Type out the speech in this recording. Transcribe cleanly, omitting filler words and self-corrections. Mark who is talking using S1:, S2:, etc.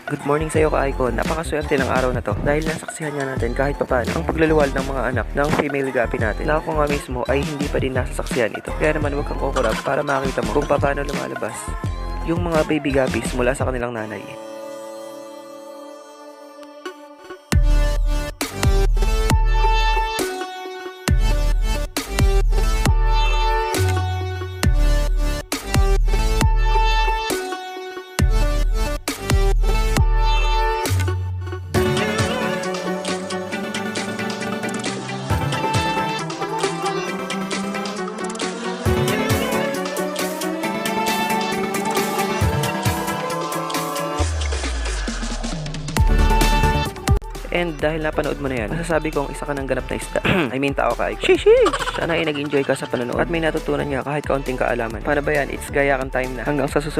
S1: Good morning sa iyo ka-icon. Napakaswerte ng araw na to dahil nasaksihan nga natin kahit papaano ang paglaluwal ng mga anak ng female gapi natin na ako nga mismo ay hindi pa din nasasaksihan ito. Kaya naman huwag kang kukurap para makita mo kung paano lumalabas yung mga baby guppies mula sa kanilang nanay. And dahil napanood mo na yan, masasabi kong isa ka ng ganap na isda. I mean tao ka, icon. Sheesh! Sana ay nag-enjoy ka sa panonood at may natutunan nga kahit kaunting kaalaman. Paano ba yan? It's gayakan time na. Hanggang sa susunod.